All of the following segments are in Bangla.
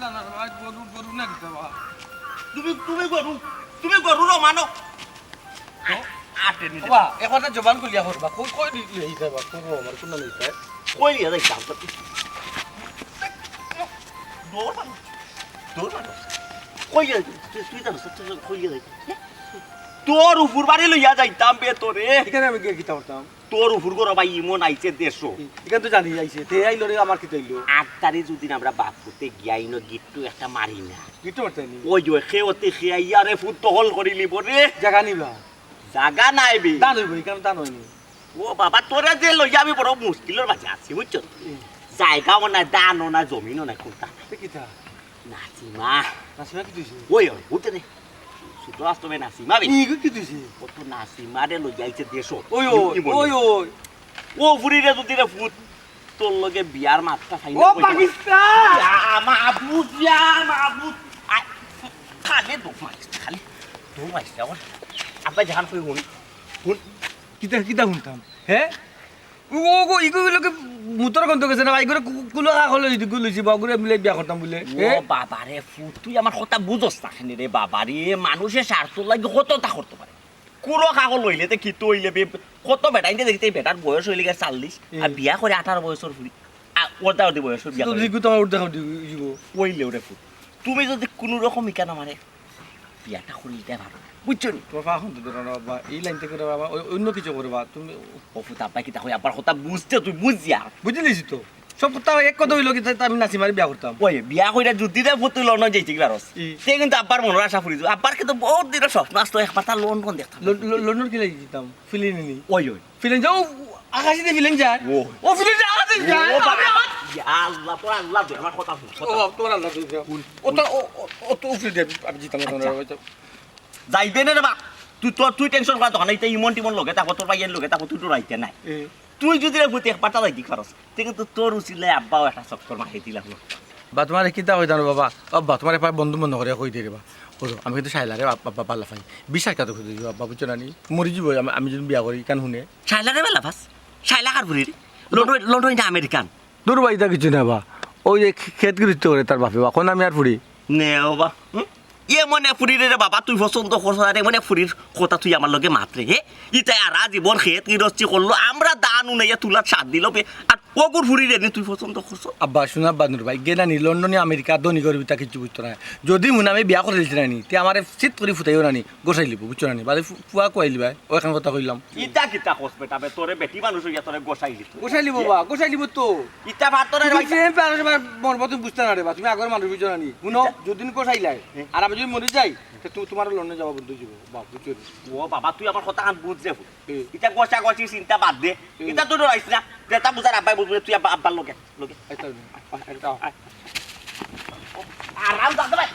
বুঝলা না ভাই গরু গরু না দিতে বা তুমি গরু র মানো আটে নি বাবা এখন জবান কলিয়া করবা কই কই দিলে এই যাবা কোন আমার কোন লইছে কই লিয়া যাই কাম করতে দৌড় মানো কই লিয়া তুই জানো কই লিয়া যাই তোর উপর বাড়ি লইয়া যাইতাম বে তোরে এখানে আমি গিয়ে কিতা করতাম তোর উপর গরো ভাই ইমন আইছে দেড়শো এখানে তো জানি আইছে তে আইলো রে আমার কিতা আইলো 8 তারিখ যদি আমরা বাপ করতে গিয়াইনো গিট্টু একটা মারি না কিতা করতে নি ওই যে খেওতে খেয়াইয়ারে ফুট টহল করি লিব রে জায়গা নিবা জাগা নাই বে দান হইব এখানে দান হইনি ও বাবা তোরা যে লইয়া আমি বড় মুশকিলের মাঝে আছি বুঝছো জায়গাও না দানও না জমিনও না কোনটা কিতা নাসিমা নাসিমা কি দিছে ওই উঠে নে সুতো আসতে নাসিমা বে ইগো কি দিছে কত নাসিমা রে লইয়া আইছে দেশো ওই ওই ও ফুরিরে যদি রে ফুট তোর লগে বিয়ার মাত্রা খাই ও পাকিস্তান মাহবুব খালি দোক মারিস খালি দোক মারিস আব্বা জাহান কই হুন কিতা কিতা শুনতাম হে ও গো ইগো লোকে মুতর গন্ধ গেছে না ইগো কুলো খা হলো ইগো লইছি বাগুরে মিলে বিয়া করতাম বলে ও বাবা রে ফুট তুই আমার কথা বুঝস না খানি রে বাবা রে মানুষের স্বার্থ লাগে কতটা করতে পারে কুলো কাগজ লইলে তে কি তৈলে কত বেটাইতে দেখতে বেটার বয়স হইলে 40 আর বিয়া করে 18 বছর ফুরি ওটা ওটি বয়স বিয়া করে ইগো তোমার উঠ দেখাও ইগো কইলে ওরে ফুট তুমি যদি কোনো রকম ইকানা মারে বিয়াটা করে দিতে পারো বুঝছো নি তোমার পা শুনতে দেন বাবা এই লাইন থেকে বাবা অন্য কিছু করবা তুমি ও ফুট আব্বা কি তা হয় আবার কথা বুঝতে তুই বুঝিয়া বুঝলিস তো সব কথা এক কথা হইলো কি আমি নাচি মারি বিয়া করতাম ওই বিয়া কইরা যুদ্ধে ফুটি লন্ডন যাইছি ক্লারস সে কিন্তু আব্বার মনের আশা ফুরিছো আব্বার কিন্তু বহুত দিনের স্বপ্ন আসতো একবার তার লন্ডন দেখতাম লন্ডন কি লাগি যেতাম ফিলিং নি ওই ফিলিং যাও আকাশে দিয়ে ফিলিং যায় ও ফিলিং যায় আকাশে যায় ও বাবা আল্লাহ তো আল্লাহ দে আমার কথা শুন ও তোমার আল্লাহ ও তো ফিলিং যায় আমি জিতাম যাইবে না রে বা তুই টেনশন করা তখন এইটা ইমন টিমন লগে তারপর তোর ভাইয়ের লগে তারপর তুই তো রাইতে নাই তুই যদি ফুটি একবার তাই দি খরচ কিন্তু তোর উচিলে আব্বাও একটা চক্কর মারি দিলাম বা তোমার কিতা কই জানো বাবা আব্বা তোমার এবার বন্ধু বন্ধ করে কই দিয়ে দিবা ওরো আমি কিন্তু সাইলারে বাবা পাল্লা ফাই বিশ্বাস কাতো কই দিবা বাবা বুঝছো নানি মরি যাব আমি যদি বিয়া করি কান শুনে শাইলারে বেলা ফাস শাইলা কার ফুরি লন্ডন এটা আমেরিকান দূর বাইদা কিছু না বা ওই যে খেত গৃহস্থ করে তার বাপে বা কোন আমি আর ফুরি নে বা ইয়ে মনে ফুরিরে রে বাবা তুই পছন্দ করছ আরে মনে ফুরির কথা তুই আমার লগে মাত্রে হে ইটা আর জীবন খেত গৃহস্থী করলো আমরা দান উনাইয়া তুলার সাথ দিল আর ওগুর ফুরিরে নি তুই পছন্দ করছ আব্বা শোনা বাদুর ভাই গেলা নি লন্ডনে আমেরিকা ধনী করবি তা কিছু বুঝতো না যদি মনে আমি বিয়া করে দিতে নানি তে আমার চিত করে ফুটাইও নানি গোসাই লিব বুঝছো নানি বাদে ফুয়া কইলি ভাই ওখান কথা কইলাম ইটা কিতা কস বেটা বে তোরে বেটি মানুষ হইয়া তোরে গোসাই লিব গোসাই লিব তো ইটা ভাত তোরে তুমি প্রেম মানুষ মন বত বুঝতে না রে বা তুমি আগর মানুষ বুঝছো নানি শুনো যদি গোসাই লাই আর আমি যদি মরে যাই তোমার লন্ডনে যাওয়া বন্ধু যাব বাপ বুঝছো ও বাবা তুই আমার কথা আন বুঝ যে ইটা গোসা গোসি চিন্তা বাদ দে ইটা তুই রাইছ না যেটা বুঝার আব্বাই বুঝবে তুই আব্বার লগে লগে আরাম দাদা ভাই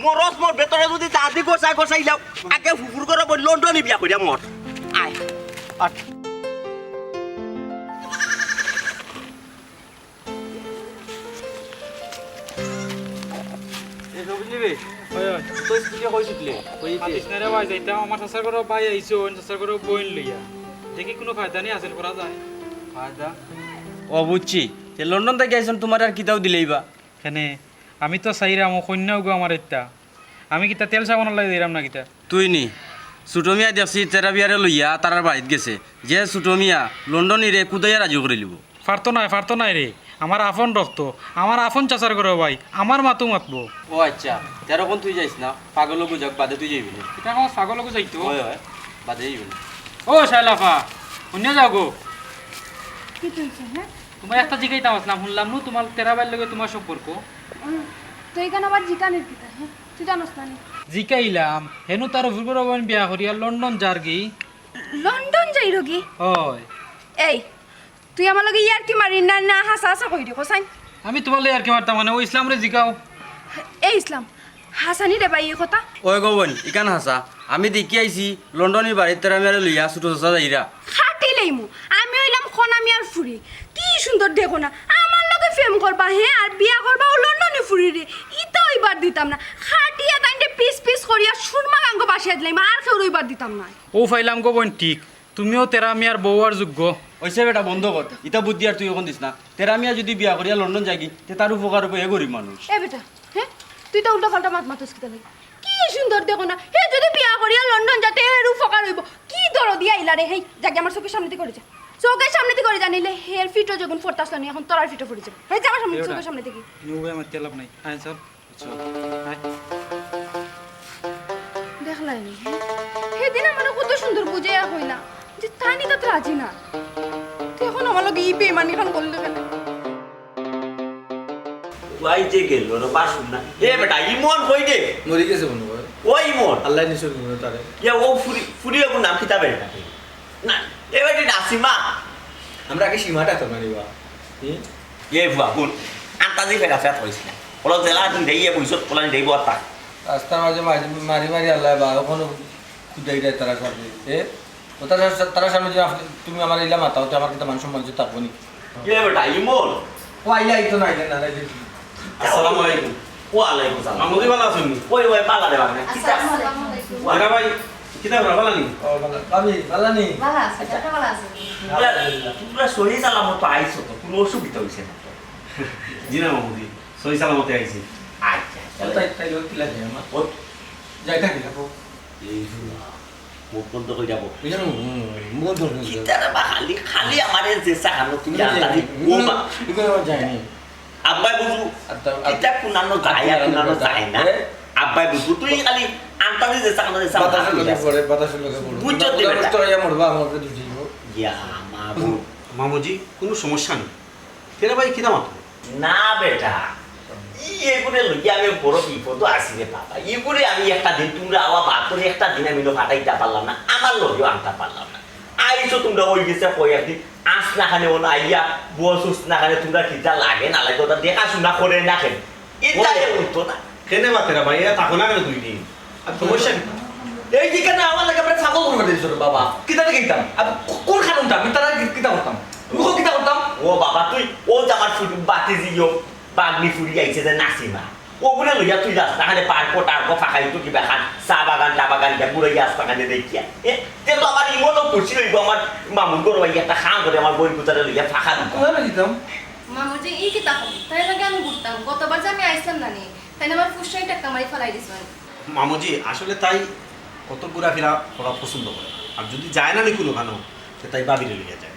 মরস মোর ভেতরে যদি দাদি গোসাই গোসাই যাও আগে ফুফুর করে বল লন্ডনে বিয়া করিয়া মর আয় ও বুঝছি লন্ডন থেকে আইসন তোমার আর কিতাও দিলেই বা কেনে আমি তো চাইরাম কন্যাও গো আমার এটা আমি কিতা তেল সাবান লাগে দিলাম না কিতা তুই নি সুটমিয়া দেখছি তেরা বিয়ারে লইয়া তারার বাড়িত গেছে যে সুটমিয়া লন্ডনী রে কুদাইয়া রাজি করে লিব পারতো নাই রে আমার আপন রক্ত আমার আপন চাচার করো ভাই আমার মাতু মাতবো ও আচ্ছা তেরকম তুই যাইস না পাগল বুঝাক বাদে তুই যাইবি না এটা আমার ছাগলকে যাইতো হয় হয় বাদে যাইবি না ও শাইলাফা শুনে যাও গো কি চলছে হ্যাঁ তোমার একটা জিগাইতাম আসলাম শুনলাম নু তোমার তেরা বাইর লগে তোমার সম্পর্ক তো এখানে আবার জিকানের কিতা হ্যাঁ তুই জানোস না জিকাইলাম হেনু তার ভুলবরবন বিয়া করিয়া লন্ডন যার গি লন্ডন যাই রোগী হয় এই তুই আমার লগে ইয়ার কি মারি না না হাসা হাসা কই দিও কোসাই আমি তোমার লগে আর কি মারতাম মানে ও ইসলামরে জিগাও এই ইসলাম হাসানি রে ভাই এই কথা ওই গবন ইকান হাসা আমি দেখি আইছি লন্ডনের বাড়িতে তেরা মেরে লইয়া ছোট চাচা যাইরা খাটি লইমু আমি হইলাম খনামি আর ফুরি কি সুন্দর দেখো না আমার লগে ফেম করবা হ্যাঁ আর বিয়া করবা ও লন্ডনে ফুরি রে দিতাম না খাটিয়া তাইতে পিস পিস করিয়া সুরমা গাঙ্গ বাসিয়া দিলাম আর কেউ রইবার দিতাম না ও ফাইলাম গো বোন ঠিক তুমিও তেরা মিয়ার বউ আর যোগ্য ওইসে বেটা বন্ধ কর ইটা বুদ্ধি আর তুই এখন দিস না তেরা মিয়া যদি বিয়া করিয়া লন্ডন যাগি তে তার উপকার হবে এ গরিব মানুষ এ বেটা হ্যাঁ তুই তো উল্টা পাল্টা মাত মাতুস কিতা লাগে কি সুন্দর দেখো না হে যদি বিয়া করিয়া লন্ডন যাতে এর উপকার হইব কি দরদ দিয়া ইলা রে হেই যাকে আমার চোখের সামনেতে করে যা চোখের সামনেতে করে জানিলে হের ফিটো যখন ফোরতাস না এখন তোরার ফিটো পড়ে যাবে হে যা আমার সামনে চোখের সামনে থেকে নিউবে আমার তেলাপ নাই আয় চল আয় দেখলাই নি সেদিন আমার কত সুন্দর বুঝাইয়া হইলা যে তাই নি তাতে রাজি না তুই এখন আমার লগে ই বেমানি খান করলে কেন ওই যে গেল রে বাসুন না এ বেটা ইমন কই দে মরি গেছে বন্ধু ভাই ওই ইমন আল্লাহ নিশ্চয় মনে তারে ইয়া ও ফুরি কোন নাম কিতা বেটা না এ বেটি নাসিমা আমরা আগে সীমাটা তো মানিবা এ বুয়া কোন আন্তাজি ফেরা ফেরা হইছিল ওলা জেলা দিন দেইয়ে বইছত ওলা দেইব তা রাস্তার মাঝে মাঝে মারি মারি আল্লাহ বা ওখানে খুদাই দেয় তারা সামনে ও তারা সামনে যে তুমি আমার ইলা মাতাও তো আমার কিন্তু মান সম্মান যে থাকবো নি এ বেটা ইমন ও আইলা আইতো না আইলা না আইলা আসসালামু আলাইকুম ওয়া আলাইকুম সালাম মামুদি ভালো আছেন ওই ওই পালা দে বাগনা কিতা এরা ভাই কিতা করা ভালো নি ও ভালো আমি ভালো নি তোমরা সহি সালামত আইছো তো কোনো অসুবিধা হইছে না জি না মামুদি সহি সালামতে আইছি আচ্ছা তাই তাই লোক কি লাগে আমার ও যাই থাকি না পো এই মুখ বন্ধ করে যাবো বুঝলাম মুখ ধরে কিতারা বা খালি খালি আমারে যে সাহানো তুমি আন্তাজি গোমা এগুলো আমার যায়নি আব্বাই বুঝু কিতা কুনানো যায় আর কুনানো যায় না আব্বাই বুঝু তুই খালি আন্তাজি যে সাহানো যে বাতাসের লোকে সাহানো পড়ে বাতাসের লোকে পড়ে বুঝছো তো বেটা? তোরা যা মরবা আমাকে দুজি ইয়া মাবু মামুজি কোনো সমস্যা নেই তেরা ভাই কিতা মাত্র না বেটা এগুলো লইয়া আমি বড় বিপদ আসি রে বাবা এগুলো আমি একটা দিন তোমরা আবার বাতরে একটা দিন আমি ফাটাইতে পারলাম না আমার লগেও আনতে পারলাম না আইসো তোমরা ওই গেছে কই একদিন আস না খানে ও না আইয়া বসুস না খানে তোমরা কিতা লাগে না লাগে ওটা দেখাশোনা করে না খেন এটাই হতো না কেনে মা তেরা ভাই এরা থাকো না কেন দুই দিন আর সমস্যা কি এই দিকে না আমার লাগে আমরা ছাগল করে দিয়েছিল বাবা কিতা গেইতাম আর কোন খানুনটা আমি তারা কিতা করতাম মুখ কিতা করতাম ও বাবা তুই ও জামার ফুটু বাতি জিও বাগনি ফুরি আইছে যে নাসিমা ওগুলো লইয়া তুই যাস না খানে পার্ক টার্ক ফাঁকাই তো কিবা খান চা বাগান টা বাগান গিয়া ঘুরাই আসতা খানে দেখিয়া তে তো আমার ইমনও খুশি হইব আমার মামুন গরু একটা খান করে আমার বই কুতারে লইয়া ফাঁকা দিত কোথায় দিতাম মামুজি এই কি তাহলে তাই লাগে আমি ঘুরতাম গতবার যে আমি আইসলাম না নি তাই আমার ফুসটাই টাকা মারি ফেলাই দিছিল মামুজি আসলে তাই কত ঘোরাফেরা করা পছন্দ করে আর যদি যায় না নি কোনো খানো তাই বাবিরে লিয়ে যায়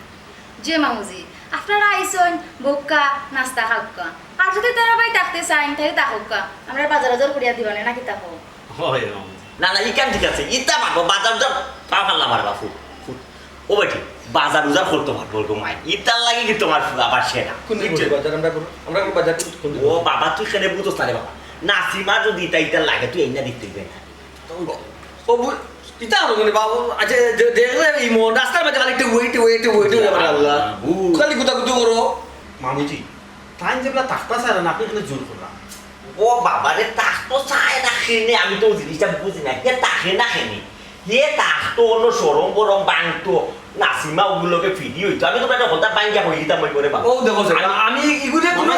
যে মামুজি আপনারা আইসন বোকা নাস্তা খাওকা আর যদি তারা ভাই থাকতে চাইন তাই তাহকা আমরা বাজার বাজার করিয়া দিবানে নাকি তাকো হয় মামুজি না না ইকান ঠিক আছে ইতা পাবো বাজার যা পা ফাল্লা মারবা ফুট ফুট ও বেটি বাজার উজার করতে পারবো গো মাই ইতার লাগে কি তোমার আবার সেনা কোন বাজার আমরা কোন বাজার কোন ও বাবা তুই সেনে বুঝোস না রে বাবা নাসিমা যদি ইতা লাগে তুই এই না দিতে দিবে না ও ইতা হলো মানে বাবা আচ্ছা দেখলে এই মন রাস্তার মাঝে খালি একটু ওয়েট আমার আল্লাহ খালি গুতা গুতি করো মামুজি তাই যেগুলা থাকতা চায় না আপনি এখানে জোর করলাম ও বাবা রে তাক তো চায় না খেনে আমি তো জিনিসটা বুঝি না কে তাকে না খেনে হে তাক তো অন্য সরম বরম বাংতো নাসিমা ওগুলোকে ফিরি হইতো আমি তো একটা হতা বাঙ্গিয়া হয়ে দিতাম ওই করে বাবা ও দেখো আমি এগুলো কোনো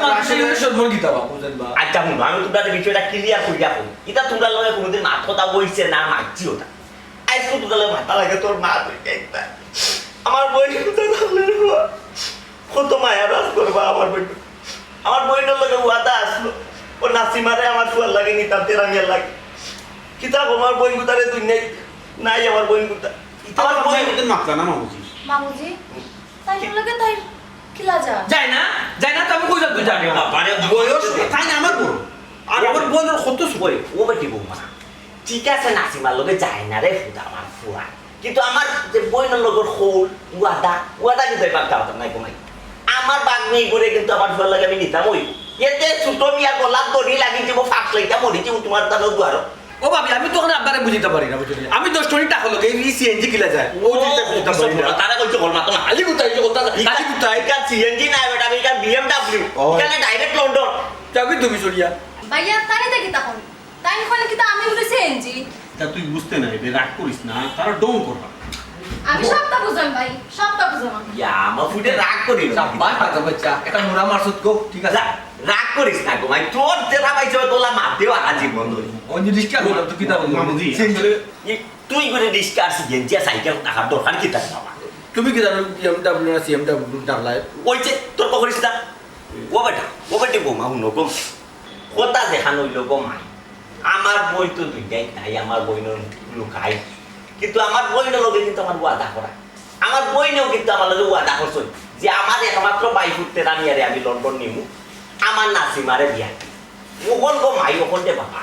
মানুষের সম্মান দিতা বাবা বুঝবা আচ্ছা শুনো আমি তোমরা বিষয়টা ক্লিয়ার করিয়া করি এটা তোমরা লগে কোনোদিন মাথা বইছে না মারছি ওটা আজকে তোমরা লগে মাথা লাগে তোর মা তুই একটা আমার বই কত মায়া রাজ করবা আমার বই আমার বইটার লগে ওয়াদা আসলো ও নাসিমারে আমার ফুয়ার লাগে নিতাম তেরামিয়ার লাগে কিতাব আমার বই গুতারে তুই নেই নাই আমার বই গুতা আমার বই মাত্রা না মামুজি মামুজি তাই লাগে তাই খিলা যা যায় না তো আমি কই যাবো জানি বাবারে বয়স তাই না আমার বড় আর আমার বোনের কত বই ও বেটি বৌমা ঠিক আছে নাসিমার লগে যায় না রে ফুটা আমার ফুয়া কিন্তু আমার যে বইনের লগর খোল ওয়াদা কিন্তু এবার দাওতাম নাই কমাই আমার বাগনি করে কিন্তু আমার ফুয়ার লাগে আমি নিতাম ওই এতে ছোট মিয়া গলার দড়ি লাগি যাব ফাঁক লাইতা মরি যাব তোমার দানো দুয়ার ও ভাবি আমি তো আব্বারে বুঝিতে পারি না বুঝলি আমি 10 টাকা টাকা লগে এই সিএনজি কিলা যায় ও জিনিসটা বুঝিতে পারি না তারা কইছে গল মাতো না খালি গুতাই খালি গুতাই কাল সিএনজি না বেটা আমি কাল বিএমডব্লিউ এখানে ডাইরেক্ট লন্ডন যাবি তুমি চলিয়া ভাইয়া তাই দেখি তখন তাই কইলে কি আমি বলেছি এনজি তা তুই বুঝতে না এটা রাগ করিস না তারা ডং করবা আমি সবটা বুঝাম ভাই সবটা বুঝাম আমি ইয়া আমার ফুটে রাগ করি বাচ্চা এটা মোরা মারছত গো ঠিক আছে রাগ করিস না গো ভাই তোর যেটা পাইছে তোলা মারতেও আনা জীবন ধরে ওই জিনিসটা হলো তো কিতা বলবো মামুজি তুই করে রিস্কা আসি গেঞ্জিয়া সাইকেল টাকার দরকার কি তার বাবা তুমি কি জানো BMW না CMW ডাকলাই ওই যে তোর করিস না ও বেটা গো মা হুনো গো কথা দেখানো হইলো গো মা আমার বই তো দুইটাই তাই আমার বই লুকাই কিন্তু আমার বইনের লগে কিন্তু আমার ওয়াদা করা আমার বইনেও কিন্তু আমার লগে ওয়াদা করছে যে আমার একমাত্র বাই ফুটতে রানিয়ারে আমি লন্ডন নিমু আমার নাসিমারে বিয়া ওখন গো মাই ওখন দে বাবা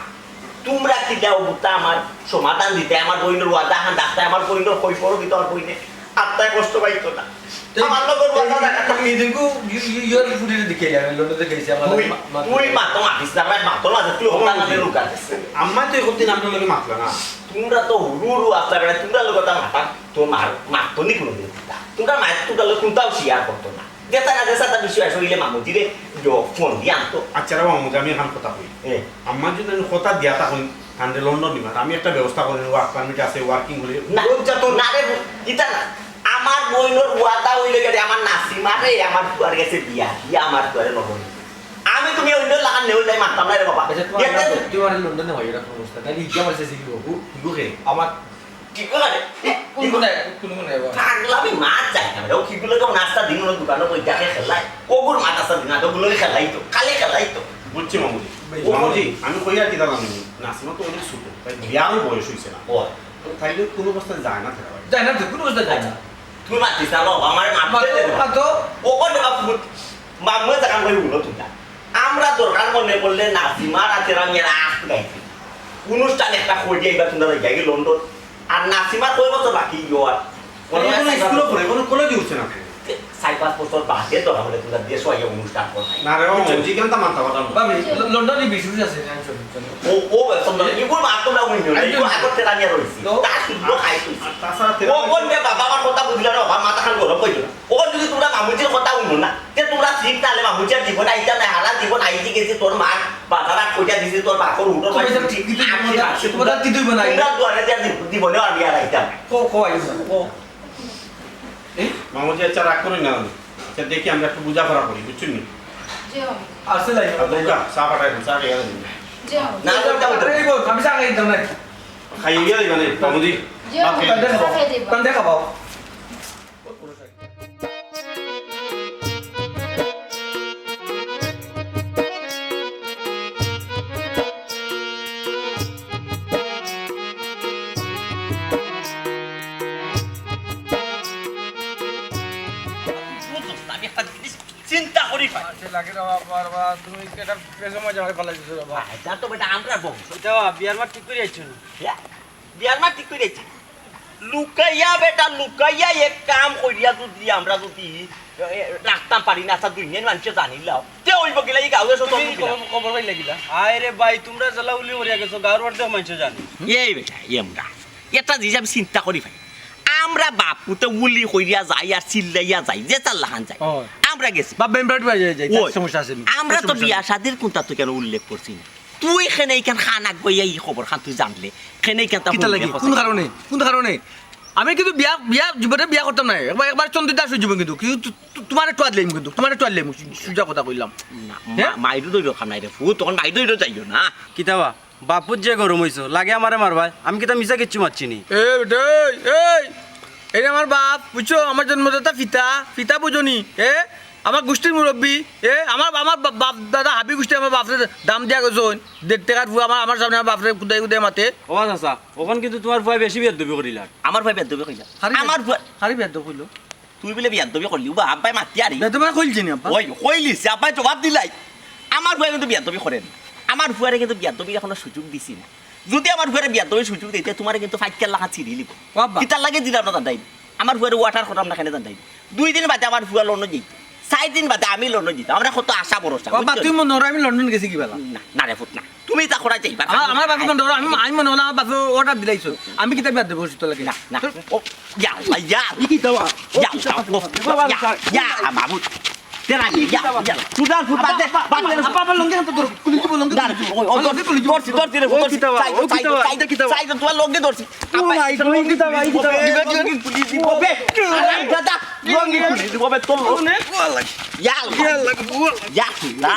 তোমরা কি দাও বুতা আমার সমাধান দিতে আমার বইনের ওয়াদা হান ডাক্তার আমার বইনের কই পড়ো কিন্তু আমার বইনে আত্মায় কষ্ট পাইতো না আমার লগর ওয়াদা রাখা এই দিনকু ইউর ফুটেজ দেখে যাবে লন্ডন দেখেছি আমার তুই মাতো মাতিস না ভাই মাতো না তুই ওটা না লুকাছিস আম্মা তো এখন দিন আপনার লগে মাতলা না তোমরা তো হুরু আসতে পারে তোমরা লোক তা মাতা তো মারতো নি কোনো দিন তোমরা মায়ের তোমরা লোক কোনটাও শেয়ার করতো না যেটা না যেটা তা বিষয় আসলে মামুজি রে ফোন দিয়ে আনতো আচ্ছা রে মামুজি আমি এখন কথা কই আম্মা যদি আমি কথা দিয়া তখন কান্দে লন্ডন নিবা আমি একটা ব্যবস্থা করে ওয়ার্ক পারমিট আছে ওয়ার্কিং হলে না তো না রে এটা না আমার বইনোর ওয়াদা হইলে গেছে আমার নাসিমারে আমার দুয়ার গেছে বিয়া বিয়া আমার দুয়ারে নবন আমি তুমি অন্য লাগান নেও যাই মারতাম না রে বাবা আচ্ছা তোমার লন্ডনে হয় এরকম অবস্থা তাই কি আমার শেষে কি বলবো গুগে আমার কি করে কোনো নাই থাকলাম মাছ চাই না ও কি গুলো তো নাস্তা দিন ওর দোকানে বই দেখে খেলাই ওগুর মাছ আসা দিন তো গুলো খেলাই তো কালে খেলাই তো বুঝছি মামুজি মামুজি আমি কই আর কি দাম আমি নাসিমা তো অনেক ছোট তাই বিয়ারও বয়স হইছে না ও তাইলে কোনো অবস্থায় যায় না থাকা যায় না তো কোনো অবস্থা যায় না তুমি মাতিস না বাবা আমার তো ও কোন মামু জাকান কই উলো তুই আমরা দরকার মনে করলে নাসিমার আছে রামিয়া আখ গাইছি অনুষ্ঠান একটা কই দিয়ে এবার তোমরা যাই লন্ডন আর নাসিমা কই বছর বাকি ইয়ার কোনো স্কুলে পড়ে কোনো কলেজে উঠছে না 4-5 বছর বাদে তো আমরা তোমরা দেশ হয়ে অনুষ্ঠান করতে না রে মামুজি কেন তা মানতে পারলাম বাবি লন্ডনে বেশি আছে ও তোমরা ইগুর মাত তোমরা উনি নিও ইগু আগতে রামিয়া রইছি তা শুনো খাইছি তাছাড়া ও কোন বে বাবা আমার কথা বুঝলা না বাবা মাথা খান গরম কইলো ও যদি তোমরা মামুজির কথা উনো না তে তোমরা ঠিক তালে মামুজির জীবন আইতা না হারা জীবন আইতি গেছে তোর মা বাজারা কইটা দিছে তোর বাকর উঠো ভাই ঠিক দিতে তোমরা কি দুই বানাই তোমরা দুয়ারে যা জীবনে আর বিয়া আইতা কো আইছ কো মামুজি আচ্ছা রাগ করি না আচ্ছা দেখি আমরা একটু বুঝাপড়া করি বুঝছেন নি আসলে দুর্গা চা পাঠাই চা খেয়ে দিন না তোমরা আমি সাকাই দাও না খাইয়ে গিয়ে দিবেন মামুজি ভাত খেয়ে দিবেন। তান দেখা পাও চিন্তা করি পাই লাগে বাবা তুমি এটা পেছনে যাবে ফেলাই দিছো বাবা এটা তো বেটা আমরা বংশ যাওয়া বিয়ার মাঠ ঠিক করে আইছো না বিয়ার মা ঠিক করেছি লুকাইয়া বেটা লুকাইয়া এক কাম করিয়া যদি আমরা যদি রাখতাম পারি না তা দুই দিন মানুষ জানিলাও তে হইব গিলা এই গাঁওয়ে সব খবর পাই লাগিলা আয় রে ভাই তোমরা জ্বালা উলি করিয়া গেছো গাঁর বাড়িতে মানুষ জানি এই বেটা এমরা এটা জিনিস আমি চিন্তা করি ভাই আমরা বাপুতে উলি কইরা যাই আর চিল্লাইয়া যাই যে চাল্লাহান যাই আমরা গেছি বাপ বেমব্রাট বাজে যাই ওই, সমস্যা আছে আমরা তো বিয়া শাদির কোনটা তো কেন উল্লেখ করছি না তুই খেনে এইখান খানাক গইয়া এই খবর খান তুই জানলে খেনে এইখান তা কিতা লাগি কোন কারণে আমি কিন্তু বিয়া জীবনে বিয়া করতাম না একবার চন্দ্রিতা আসে জীবন কিন্তু তোমার একটু আদলাম কিন্তু তোমার একটু আদলাম সুজা কথা কইলাম মাইরু দইর খানাই রে ফু তখন মাই দইর যাইও না কিতাবা বাপুর যে গরম হইছো লাগে আমারে মারবা আমি কিতা মিছা কিচ্ছু মারছি নি এ বেটা এই আমার বাপ বুঝছো আমার জন্মদাতা পিতা বুঝনি আমার গোষ্ঠীর মুরব্বী আমার বাপ দাদা হাবি গোষ্ঠী আমার বাপরে দাম দিয়া গেছন 1.5 টাকার ফুয়া আমার সামনে আমার বাপরে কুদাই মাতে ও চাচা ওখান কিন্তু তোমার ভয় বেশি বিয়ার দবি করিলা আমার ভাই বেদবি কইলা আমার হারি বেদ কইলো তুই বলে বেদবি করলি বা আব্বাই মাতি আরি বেদ মানে কইলছি নি আপা ওই কইলিস আব্বাই জবাব দিলাই আমার ভাই কিন্তু বেদবি করেন আমার ফুয়ারে কিন্তু বেদবি এখনো সুযোগ দিছি না যদি আমার ফুয়ারে বেদবি সুযোগ দিতে তোমারে কিন্তু 5 লাখ ছিড়ি লিব বাবা কিতা লাগে দিলাম না দাই আমার ফুয়ারে ওয়াটার খরাম না খানে দাই 2 দিন বাদে আমার ফুয়া লন্ডন যাইতো 4 দিন বাদে আমি লন্ডন যাইতাম আমরা কত আশা ভরসা বাবা তুই মনে হয় আমি লন্ডন গেছি কি বেলা না রে ফুট না তুমি তা করা যাইবা আমার বাপে কোন আমি মনে হলো আমার বাপে অর্ডার দিলাইছো আমি কিতা বেদ দেব তো লাগে না না ও ইয়া কি দাও ইয়া বাবু তেরা ইয়া তুই ফুট বাদে বাদে বাবা লঙ্গে তো তোর কুলি তো লঙ্গে ওই ওই ধরছি ধরছি রে ধরছি সাইড সাইড তোমার লঙ্গে ধরছি লঙ্গি দিব বে দাদা লঙ্গি খুলে দিব বে তোর ইয়াল্লা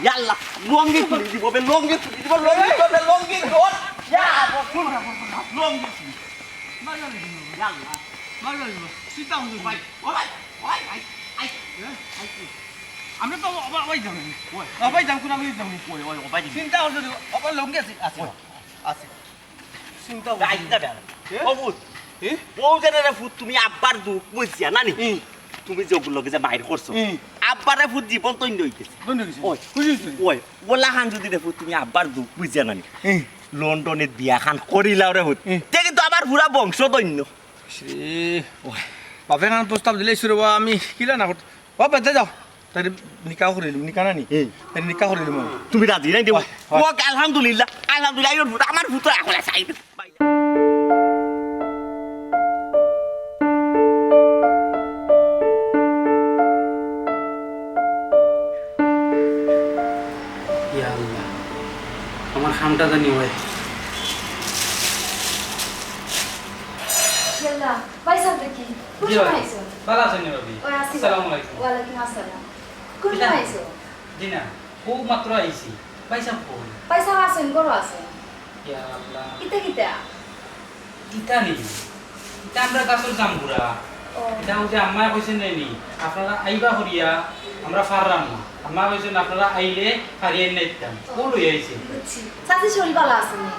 ইয়াল্লা লঙ্গি খুলে দিব বে লঙ্গি ধর লঙ্গি আমরা তো অবাই যাম অবাই যাম কোন আমি যাম চিন্তা করছো অবাই লঙ্গি আছে আছে আছে চিন্তা তুমি আব্বার দুঃখ বুঝছিয়া নানি তুমি যেগুলোকে যে বাইর করছো আব্বারে ফুট জীবন তৈরি হইতেছে ওই বলা খান যদি রে ফুট তুমি আব্বার দুঃখ বুঝছিয়া নানি লন্ডনে বিয়া খান করিলাও রে ফুট তে কিন্তু আমার পুরা বংশ দৈন্য বাপে খান প্রস্তাব দিলে শুরু আমি কিলা না ও বেঁধে যাও তাই নিকাহ করে দিলাম নিকাহ নানি তাই নিকাহ করে দিলাম তুমি রাজি নাই দেব ও আলহামদুলিল্লাহ আলহামদুলিল্লাহ আমার ফুট এখন সাইড ইয়া আল্লাহ আমার খামটা জানি হয় গেলা পয়সা দেখি কোন আইছো ভালো আছেন রবি ওই আসি আসসালামু আলাইকুম ওয়ালাইকুম আসসালাম কোন আইছো জি না খুব মাত্র আইছি পয়সা কই পয়সা আছেন গরো আছে ইয়া আল্লাহ কিতা কিতা কিতা নি এটা আমরা কাছর জামগুড়া ও এটা হচ্ছে আম্মা কইছেন নেনি আপনারা আইবা হরিয়া আমরা ফাররাম না আম্মা কইছেন আপনারা আইলে হারিয়ে নাইতাম কোন লই আইছে বুঝছি সাথে শরীর ভালো আছে নি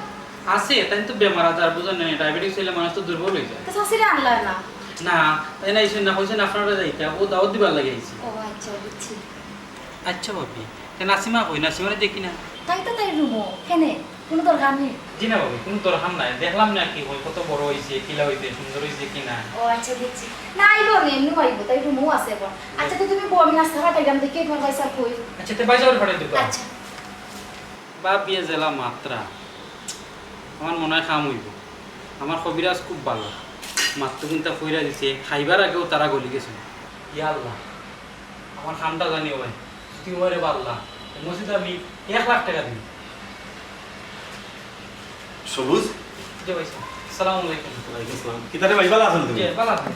আছে তাই তো বেমার আজার বুঝেন না ডায়াবেটিস হইলে মানুষ তো দুর্বল হয়ে যায় তো শাশুড়ি আনলা না না তাই না আইছেন না কইছেন আপনারা যাইতা ও দাওয়াত দিবার লাগে আইছে ও আচ্ছা বুঝছি আচ্ছা ভাবি নাসিমা কই নাসিমারে দেখি না তাই তো তাই রুমো কেনে কোনো দরকার নেই জি না ভাবি কোনো দরকার নাই দেখলাম না কি ওই কত বড় হইছে কিলা হইছে সুন্দর হইছে কিনা ও আচ্ছা দেখছি না আইব নি এমনি আইব তাই রুমও আছে এখন আচ্ছা তো তুমি বউ আমি নাস্তা খাইলাম দেখি তোমার পয়সা কই আচ্ছা তে বাইজার ফাড়াই দিবা আচ্ছা বাপ বিয়ে জেলা মাত্রা আমার মনে হয় খাম হইব আমার কবিরাজ খুব ভালো মাত্র কিন্তু কইরা দিছে খাইবার আগেও তারা গলি গেছে ইয়া আল্লাহ আমার খামটা জানি ভাই যদি ওরে পারলা মসজিদে আমি 1 লাখ টাকা দিই সবুজ জি ভাই আসসালামু আলাইকুম কিতারে ভাই ভালো আছেন তুমি জি ভালো আছেন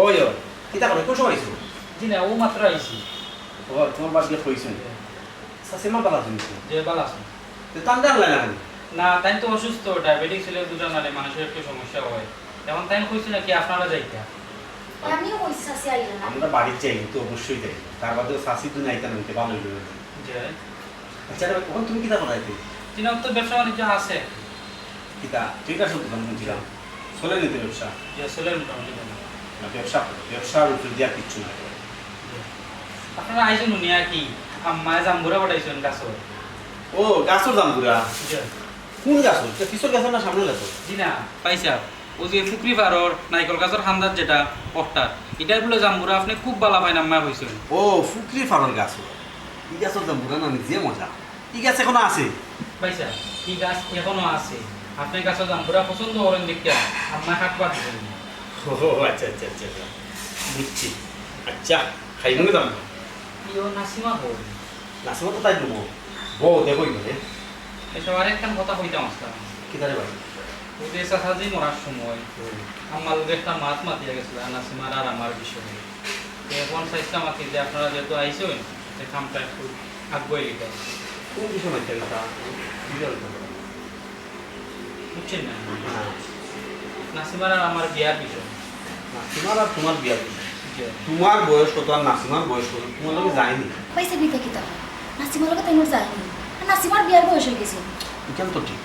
ওই ওই কিতা করে কোন সময় আইছো জি না ও মাত্র আইছি ও তোমার বাদ দিয়ে কইছেন সাসেমা ভালো আছেন জি ভালো আছেন তো তান্দার লাগে না না তাই তো অসুস্থ ডায়াবেটিস হলে দুটো নালে মানুষের একটু সমস্যা হয় যেমন তাই কইছি নাকি আপনারা যাইতা আমিও কইছি শাশুড়ি আইলা না আমরা বাড়ির চাই তো অবশ্যই যাই তার বাদেও শাসি তুই নাইতা নাইতে ভালো হইবে জি আচ্ছা রে কখন তুমি কিতা করাইতে দিনের তো ব্যবসা বাণিজ্য আছে কিতা ঠিক আছে তো আমি বুঝলাম চলে নিতে ব্যবসা যে আসলে মোটামুটি ভালো। না ব্যবসা ব্যবসার উপর দিয়া কিচ্ছু না আপনারা আইসুন উনিয়া কি আম্মায় জাম্বুরা পাঠাইছেন গাছর ও গাছর দাম পুরা জি কোন গাছর পিছর গাছর না সামনে গাছর জি না পাইছা ও যে ফুকরি পারর নাইকল গাছর খান্দার যেটা পট্টার এটার বলে জাম্বুরা আপনি খুব ভালো পাইন আম্মা কইছেন ও ফুকরি ফারর গাছর ই গাছর দাম পুরা না যে মজা ই গাছ এখনো আছে পাইছা কি গাছ এখনো আছে আপনি গাছর জাম্বুরা পছন্দ করেন দেখতে আম্মা কাটবা দিবেন ও আচ্ছা আচ্ছা আচ্ছা বুঝছি আচ্ছা খাইবো দাম ইও নাসিমা হল নাসিমা তো তাই দেবো বউ দেবই মানে এসব আরেকখান কথা হইতাম আসতাম কিতারে ভাই ওদের চাচাজি মরার সময় আমার লোক একটা মাছ মাতিয়ে গেছিল নাসিমার আর আমার বিষয়ে এখন চাইছিলাম আর কি যে আপনারা যেহেতু আইসেন যে কামটা একটু আগুয়াই লিখে কোন কিছু নাই খেলতা বুঝছেন না নাসিমার আর আমার বিয়ার বিষয় নাসিমার আর তোমার বিয়া জি। তোমার বয়স কত আর নাসিমার বয়স কত তোমার লগে যায়নি পয়সা দিতে কিতা নাসিমার লগে তাইনোর যায়নি নাসিমার বিয়ার বয়স হয়ে গেছে এখান তো ঠিক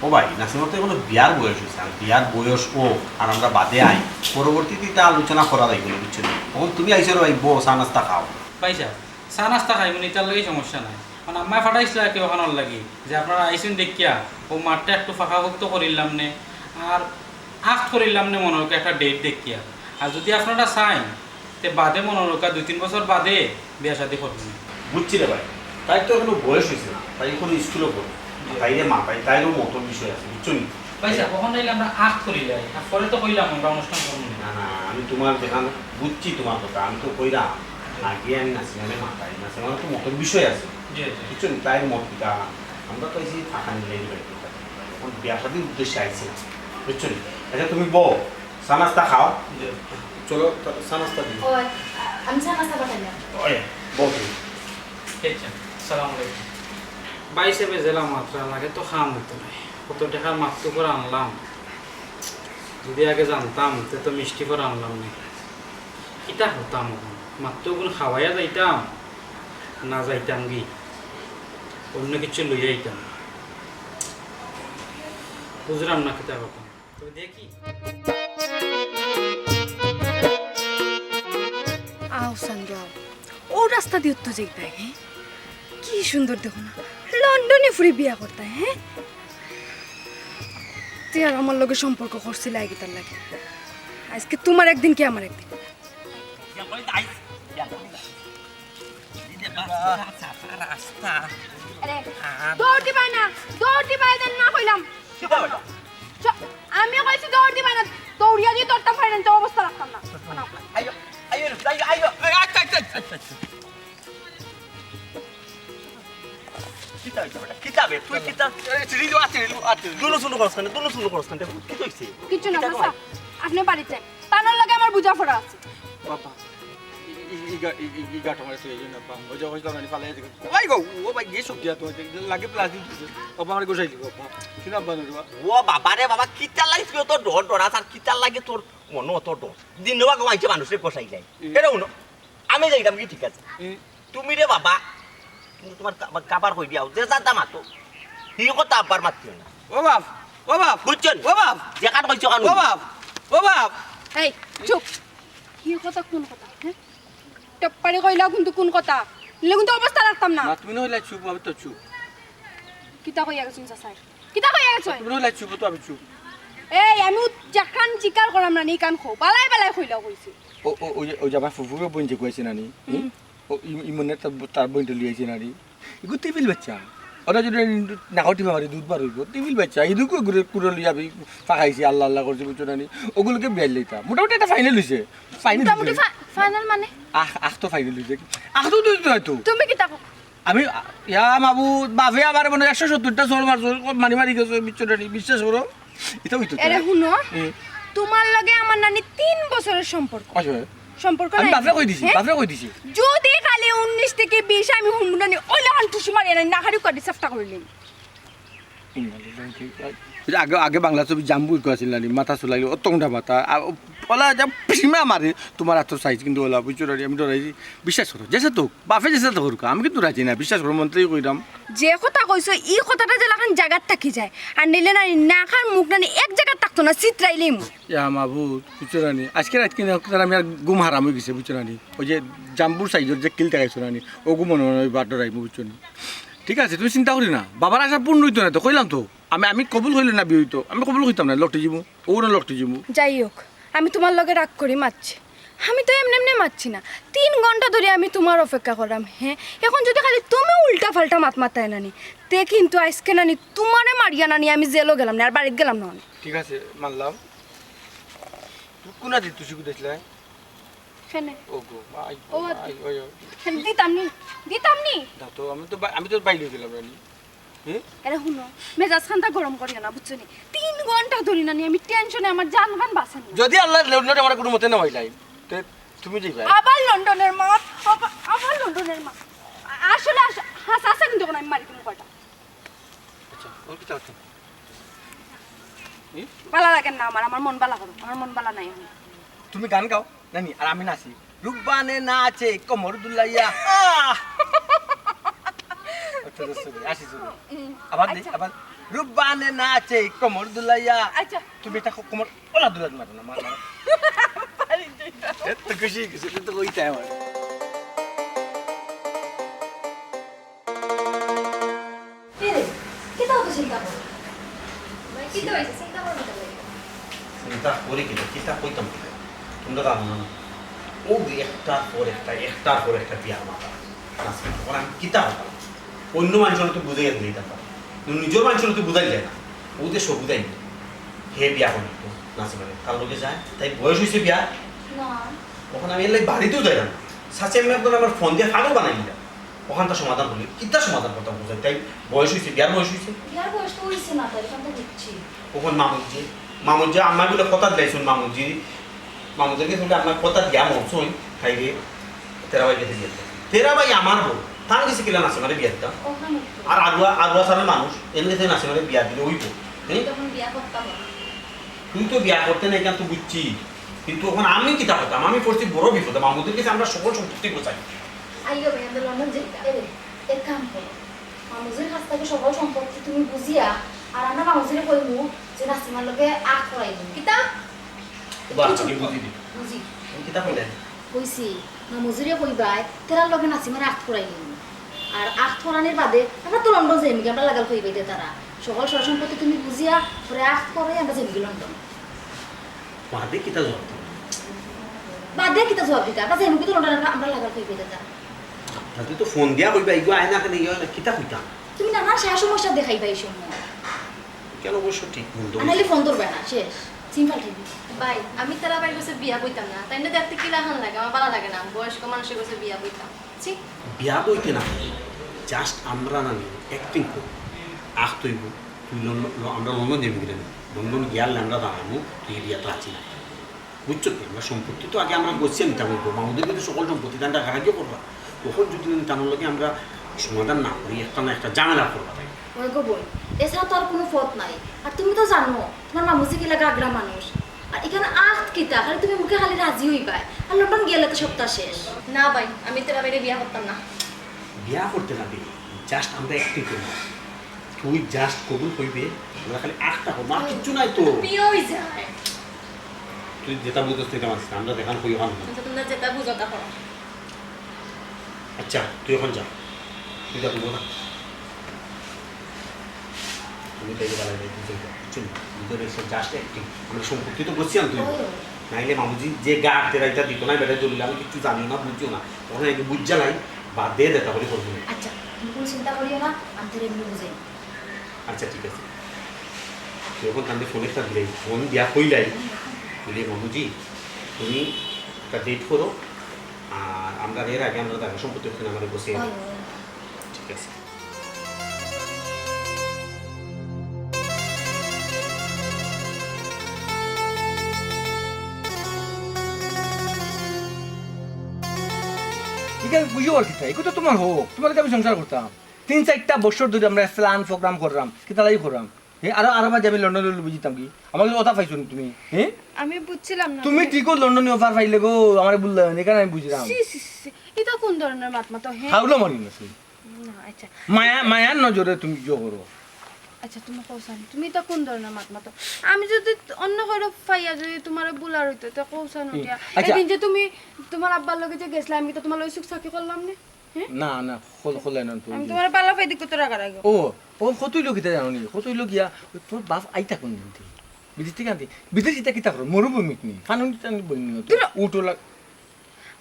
ও ভাই নাসিমার তো এখনো বিয়ার বয়স হয়েছে আর বিয়ার বয়স ও আর আমরা বাদে আই পরবর্তীতে এটা আলোচনা করা যাইব বুঝছেন তখন তুমি আইসো রে ভাই বউ চা নাস্তা খাও পাইছা চা নাস্তা খাইব নি তার লাগেই সমস্যা নাই কারণ আম্মায় ফাটাইছিল আর কেউ ওখানোর লাগি যে আপনারা আইসেন দেখিয়া ও মাঠটা একটু ফাঁকাভুক্ত করিলাম নে আর আক্ট করিলাম নে মনে হোক একটা ডেট দেখিয়া আর যদি আপনারা চাইন তে বাদে মনে হোক 2-3 বছর বাদে বিয়া শাদি করবেন বুঝছি রে ভাই তাই তো এখনো বয়স হয়েছে না তাই এখন স্কুলে পড়ে তাইরে মা তাই তাইরও মতো বিষয় আছে বুঝছো নি পাইছা কখন নাইলে আমরা আক্ট করিলাই আর পরে তো কইলাম আমরা অনুষ্ঠান করবো না না না আমি তোমার দেখান বুঝছি তোমার কথা আমি তো কইরা আগে আমি নাসিমারে মাথায় নাসিমার তো মতোর বিষয় আছে জি জি বুঝছো নি তাই মত পিতা আমরা তো এসে থাকা নিলে এখন বিয়া শাদির উদ্দেশ্যে আইছি না বুঝছো নি? আচ্ছা তুমি বউ চা নাস্তা খাও চলো চা নাস্তা দিই ও আমি চা নাস্তা পাঠাইলাম বউ তুমি সালাম আলাইকুম বাইশে বেজেলাম মাত্রা লাগে তো খাম হতো না কত টাকার মাত্র করে আনলাম যদি আগে জানতাম তো মিষ্টি করে আনলাম না এটা হতাম মাত্র গুলো খাওয়াইয়া যাইতাম না যাইতাম কি অন্য কিছু লইয়া যাইতাম বুঝলাম না খেতে হতাম তো দেখি আও সান্দ্র আও ও রাস্তা দিয়ে তো যাইতাই হ্যাঁ কি সুন্দর দেখো না লন্ডনে ফুরি বিয়া করতে হ্যাঁ তুই আর আমার লগে সম্পর্ক করছিল আগে তার লাগে আজকে তোমার একদিন কি আমার একদিন দৌড় দিবাই না দৌড় দিবাই দেন না কইলাম আমি কইছি দৌড় দিবাই না দৌড়িয়া দিয়ে তোরটা ফাইনাল অবস্থা রাখতাম না কিছু না বাসা আপনি বাড়ি যান তানোর লাগে আমার বুঝা পড়া আছে বাবা ই গাটো মারে তুই না বাবা ওই যে হইলো না পালে ওই গো ও ভাই গেছো দিয়া তো লাগে প্লাস্টিক বাবা আমার গোসাইলি বাবা কিনা বানরে বাবা ও বাবা রে বাবা কিতা লাগিস তোর ডর ডর আর কিতা লাগে তোর মনো তোর ডর দিন নবা গাইছে মানুষে কষাই যায় এটা উনো আমি যাইতাম কি ঠিক আছে তুমি রে বাবা কিন্তু তোমার কাবার কই দিয়াও যে যা মাতো হি কথা আবার মাতিও না ও বাপ বুঝছেন ও বাপ যে কাট কইছো কানু ও বাপ এই চুপ কি কথা কোন কথা হ্যাঁ টপ্পারে কইলা কিন্তু কোন কথা নিলে কিন্তু অবস্থা রাখতাম না না তুমি হইলা চুপ আমি তো চুপ কিতা কইয়া গেছুন স্যার কিতা কইয়া গেছুন তুমি হইলা চুপ তো আমি চুপ এই আমি জাকান চিকার করাম না নি কান খো বালাই বালাই কইলা কইছি ও যাবা ফুফুকে বইনতে কইছে নানি ও ইমনে তার বইনতে লিয়েছে নানি ইগো টিবিল বাচ্চা ওরা যদি নাকটি মারি দুধ বার হইব টিবিল বাচ্চা ইদুকে ঘুরে কুড়ে লিয়া ফাঁকাইছি আল্লাহ আল্লাহ করছে বুঝছো নানি ওগুলোকে বিয়ার লইতা মোটামুটি একটা ফাইনাল হইছে ফাইনাল মোটামুটি ফাইনাল মানে আখ তো ফাইনাল হইছে আখ তো তুই হয়তো তুমি কিতা কো আমি ইয়া মাবু বাফে আবার মানে 170টা চোর মারছো মারি মারি গেছে বুঝছো নানি বিশ্বাস করো এটা হইতো এরে শুনো তোমার লগে আমার নানি 3 বছরের সম্পর্ক আসলে সম্পর্ক আমি নাই বাপরে কই দিছি হ্যাঁ? বাপরে কই দিছি যদি খালি 19 থেকে 20 আমি হুমডানি ওই লাগান টুসি মারি না নাহারি করে চেষ্টা করলিম আগে আগে বাংলা ছবি জাম্বু আছিল নানি মাথা চলাইলো অতংটা মাথা ওলা যা সীমা মারে তোমার এত সাইজ কিন্তু ওলা বুঝছো রে আমি ডরাইছি বিশ্বাস করো যেসে তো বাপে যেসে তো করুক আমি কিন্তু রাজি না বিশ্বাস করো মন্ত্রী কইরাম যে কথা কইছো এই কথাটা যে লাগান জায়গার থাকি যায় আর নিলে না নাখার মুখ নানি এক জায়গা থাকতো না চিত্রাইলিম ইয়া মাবু বুঝছো রানি আজকে রাত কিনে আমি আর গুম হারাম হয়ে গেছে বুঝছো রানি ওই যে জাম্বুর সাইজের যে কিলটা গাইছো রানি ও গুম মনে হয় বাট ডরাইব বুঝছো নি ঠিক আছে তুমি চিন্তা করি না বাবার আশা পূর্ণ হইতো না তো কইলাম তো আমি কবুল হইলে না বিয়ে হইতো আমি কবুল হইতাম না লটে যাবো ও না লটে যাবো যাই হোক আমি তোমার লগে রাগ করি মারছি আমি তো এমনি এমনি মারছি না 3 ঘন্টা ধরে আমি তোমার অপেক্ষা করলাম হ্যাঁ এখন যদি খালি তুমি উল্টা পাল্টা মাত মাতায় নানি তে কিন্তু আজকে নানি তোমারে মারিয়া নানি আমি জেলও গেলাম না আর বাড়িতে গেলাম না ঠিক আছে মানলাম তুই কোনা দিত তুই শিখুতেছিলে কেনে ও গো আই ও ওই দিতাম নি তো আমি তো বাইরে গেলাম রানি হ্যাঁ আরে শুনো মেজাজ খানটা গরম করিও না বুঝছো নি 3 ঘন্টা ধরে নানি আমি টেনশনে আমার জানবান বাঁচানো যদি আল্লাহ লন্ডনে আমার কোনো মতে না হইলাই তে তুমি যাইবা আবার লন্ডনের মা আবার লন্ডনের মা আসলে হাস আসা কিন্তু কোনো আমি মারি কোনো কয়টা আচ্ছা ওর কি চাচ্ছ ভালো লাগে না আমার মন ভালো করো আমার মন ভালো নাই এখন তুমি গান গাও নানি আর আমি নাচি রুকবানে নাচে কোমর দুলাইয়া আচ্ছা আসি আবার দেই আবার রুকবানে নাচে কোমর দুলাইয়া আচ্ছা তুমি এটা কোমর ওলা দুলাই মারো না মার এত খুশি কিছু তো কইতে আমার কিতা তো চিন্তা করো কিতা হইছে চিন্তা করো না চিন্তা করি কিতা কইতাম তোমরা জানো না ও একটার পর একটা বিয়ার মাথা তখন আমি কিতা হতাম অন্য মানুষের তো বুঝে গেছে দিতাম নিজের মানুষের তো বুঝাই যায় না ওদের সব বুঝাই হে বিয়া করি তো নাচে পারে কার লোকে যায় তাই বয়স হয়েছে বিয়া না তখন আমি এর বাড়িতেও যাই না সাচে আমি একদম আমার ফোন দিয়ে ফাগল বানাই দিলাম ওখানটা সমাধান করলি কিতা সমাধান করতাম বুঝাই তাই বয়স হয়েছে বিয়ার বয়স হয়েছে বিয়ার বয়স তো হয়েছে না তাই এখন তো বুঝছি কখন মামুজি আমার বলে কথা দিলাইছুন মামুজিকে শুনলে আপনার কথা দিয়া মরছুন খাইবে তেরা ভাই গেছে বিয়েতে তেরা ভাই আমার বউ তার গেছে কিলা নাচে মানে বিয়ারটা ওখানে আর আগুয়া সারের মানুষ এনে গেছে নাচে মানে বিয়া দিলে হইব তখন বিয়া করতাম না। তুই তো বিয়া করতে নাই কেন তো বুঝছি কিন্তু ওখানে আমি কিতা করতাম আমি পড়ছি বড় বিপদে মামুদের কাছে আমরা সকল সম্পত্তি গোছাই আইয়ো ভাইয়াদের লন্ডন যেটা এর কাম করো মামুজির কাছ থেকে সকল সম্পত্তি তুমি বুঝিয়া আর আমরা মামুজিরে কইমু যে নাসিমার লগে আখ করাই দিন কিতা আমি বুঝি দিই বুঝি কিতা কইলেন কইছি মামুজিরে কইবাই তেরার লগে নাসিমার আখ করাই দিন আর আখ করানোর বাদে আমরা তো লন্ডন যাইমি আমরা লাগাল কইবাই দে তারা সকল সর সম্পত্তি তুমি বুঝিয়া পরে আখ করে আমরা যাইমি লন্ডন বাদে কিতা জবাব বাদে কিতা জবাব দিতা আমরা যাইমি তো লন্ডন আমরা লাগাল কইবাই দে তারা তুই তো ফোন দিয়া কইবা ইগো আয় না কেন কিতা কইতাম তুমি নানা শেষ সমস্যা দেখাইবা এই সময় কেন অবশ্য ঠিক বন্ধু আনাইলে ফোন করবে না শেষ সিম্পল টিভি ভাই আমি তারা বাড়ি কাছে বিয়া বইতাম না তাই না দেখতে কি লাগান লাগে আমার ভালো লাগে না বয়স্ক মানুষের কাছে বিয়া বইতাম ঠিক বিয়া বইতে না জাস্ট আমরা না অ্যাক্টিং করি আখ তৈব তুই আমরা লন্ডন যাবি কিনা লন্ডন গিয়ালে আমরা দাঁড়াবো তুই বিয়া তো আছি না বুঝছো তো আমরা সম্পত্তি তো আগে আমরা বসে নিতাম আমাদের কিন্তু সকল সম্পত্তি দানটা সাহায্য করবা তখন যদি নিতানোর লগে আমরা সমাধান না করি একটা না একটা ঝামেলা করবা তাই ওই গো বই এছাড়া তো আর কোনো পথ নাই আর তুমি তো জানো তোমার মামুজি কি লাগা আগ্রা মানুষ আর এখানে আখ কিতা খালি তুমি মুখে খালি রাজি হইবাই আর লন্ডন গেলে তো সপ্তাহ শেষ না ভাই আমি তারা বাইরে বিয়া করতাম না বিয়া করতে না দিই জাস্ট আমরা অ্যাক্টিং করব তুই জাস্ট কবুল কইবে আমরা খালি আখটা করবো আর কিচ্ছু নাই তো বিয়ে হয়ে যায় তুই যেটা বুঝতে থেকে মারছিস আমরা দেখান কই ওখান তোমরা যেটা বুঝো তা করো আচ্ছা তুই এখন যা তুই যা তুই না তুমি তাই বলা যায় তুই যা চল দুধের এসে জাস্ট অ্যাক্টিং আমরা সম্পত্তি তো বসছি তুই নাইলে মামুজি যে গা তেরাইটা দিত না বেটা দলিল আমি কিছু জানিও না বুঝিও না তখন আগে বুঝ জ্বালাই বা দে দে তাহলে করবো না আচ্ছা তুমি কোনো চিন্তা করিও না আমি তোর এমনি বুঝাই আচ্ছা ঠিক আছে তুই এখন তাদের ফোনে একটা দিলাই ফোন দিয়া কইলাই বলি মামুজি তুমি একটা ডেট করো আর আমরা এর আগে আমরা দেখা সম্পত্তি ওখানে আমাদের বসে ঠিক আছে ঠিক আছে বুঝো আর কিতা এগুলো তো তোমার হোক তোমার আমি সংসার করতাম 3-4টা বছর ধরে আমরা প্ল্যান প্রোগ্রাম করলাম কিতা লাই করলাম হ্যাঁ আরো মাঝে আমি লন্ডনে বুঝিতাম কি আমাকে কথা পাইছো তুমি হ্যাঁ আমি বুঝছিলাম না তুমি ঠিকও লন্ডনে অফার পাইলে গো আমার বললাম এখানে আমি বুঝলাম এটা কোন ধরনের মাত মাতো হ্যাঁ হাউলো মরি না না আচ্ছা মায়ার নজরে তুমি জো করো আচ্ছা তুমি কৌশান তুমি তো কোন ধরনের মাত মাতো আমি যদি অন্য কারো পাইয়া যদি তোমার বুলার হইতো তো কৌশান উঠিয়া আচ্ছা। এদিন যে তুমি তোমার আব্বার লগে যে গেছলা আমি তো তোমার লই সুখ সাকি করলাম না না না খোলে না তুমি আমি তোমার পালা পাই দিক তো রাখা রাখো ও ও কতই লোক এটা জানো নি কতই লোক ইয়া তোর বাপ আইতা কোন দিন থেকে বিদেশ থেকে আনতে বিদেশ ইটা কিতা করো মরুভূমিত নি কানুন টানি বই নি উটো লাগ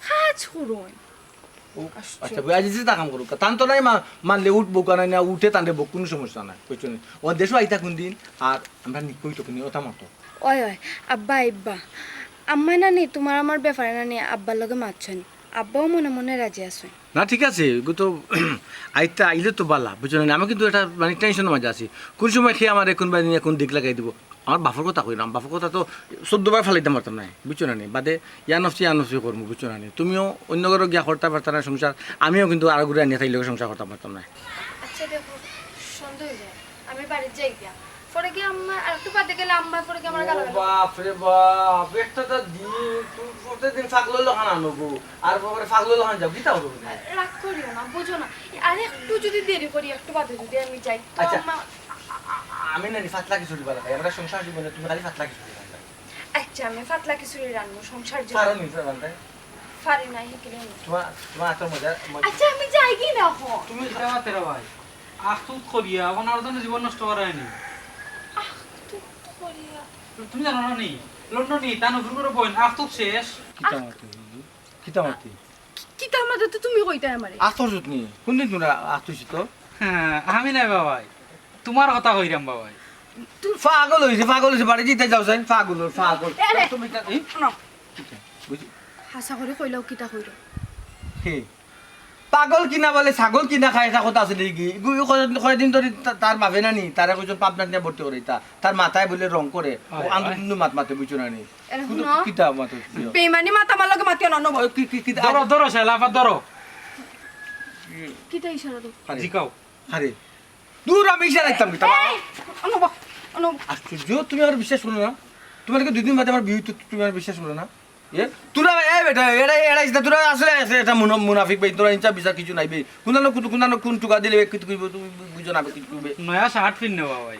কাজ করুন ও আচ্ছা বই আজি যেটা কাম করো তান তো নাই মানলে উঠবো কারণ না উঠে টানলে বক কোনো সমস্যা নাই কইছো নি ও দেশও আইতা কোন দিন আর আমরা নি কইতো কোন ওটা মতো ওই ওই আব্বা আব্বা আম্মা না নি তোমার আমার ব্যাপারে না নি আব্বার লগে মারছনি আব্বাও মনে মনে রাজি আছে না ঠিক আছে এগুলো তো আইতা আইলে তো বালা বুঝছো না আমি কিন্তু এটা মানে টেনশনের মাঝে আছি কোন সময় খেয়ে আমার এখন বাড়ি এখন দিক লাগাই দিব আমার বাপর কথা কইলাম বাপর কথা তো 14বার ফালাইতে পারতাম না বুঝছো না বাদে ইয়ানফসি করবো বুঝছো না তুমিও অন্য কারো গিয়া করতে পারতাম না সংসার আমিও কিন্তু আরো ঘুরে আনিয়ে থাকলে সংসার করতে পারতাম না আচ্ছা দেখো সন্দেহ হয়ে যায় আমি বাড়িতে যাই গিয়া পরে কি আম্মা আর একটু বাদে গেলে আম্মা পরে কি আমার গালা বাপ রে বাপ একটা তো দিন তুই প্রতিদিন ফাগলো লখান আনবো আর পরে ফাগলো লখান যাও কি তাও রাগ করিও না বুঝো না আর একটু যদি দেরি করি একটু বাদে যদি আমি যাই তো আচ্ছা। আম্মা আমি না ফাতলা খিচুড়ি বালা খাই আমরা সংসার জীবনে তুমি খালি ফাতলা খিচুড়ি খাই আচ্ছা আমি পাতলা খিচুড়ি রান্না সংসার পারো জন্য নি বান্ধাই পারি না হিকিলে তোমার এত মজা আচ্ছা আমি যাই কি না এখন তুমি দেওয়া তেরা ভাই আখ তুত করিয়া এখন আর জন্য জীবন নষ্ট করা হয়নি তুমি জানো না নি লন্ডন নি তার নতুন করে বইন আখ তুত শেষ কিতা মাতি কি তার মধ্যে তো তুমি কইতা আমারে আতর জুত নি কোনদিন তোমরা আতইছি তো হ্যাঁ আমি নাই বাবাই তোমার কথা কইরাম বাবাই তুই পাগল হইছে বাড়ি যেতে যাও যাই পাগল তুমি না বুঝি হাসা করে কইলাও কিতা কইরো হে পাগল কিনা বলে ছাগল কিনা খায় এটা কথা আছে নাকি কয়দিন ধরে তার ভাবে না নি তারা কইজন পাবনা নিয়ে ভর্তি করে তার মাথায় বলে রং করে আন্দোলন মাত মাতে বুঝছো না নি কিতা মাত বেমানি মাথা আমার লগে মাতিও না নব ধরো ধরো শালা ধরো কিটা ইশারা দাও জিকাও আরে দূর আমি ইশারা দিতাম কিতা অনব অনব আশ্চর্য তুমি আর বিশ্বাস করো না তোমাকে দুদিন বাদে আমার বিয়ে তুমি আর বিশ্বাস করো না এ তোরা এ বেটা এরা ইসা তোরা আসলে আছে এটা মুনাফিক ভাই তোরা ইনচা বিচার কিছু নাই বে কোন কোন টুকা দিলে কিছু কইব তুমি বুঝো না কিছু কইবে নয়া শার্ট পিন নেওয়া ভাই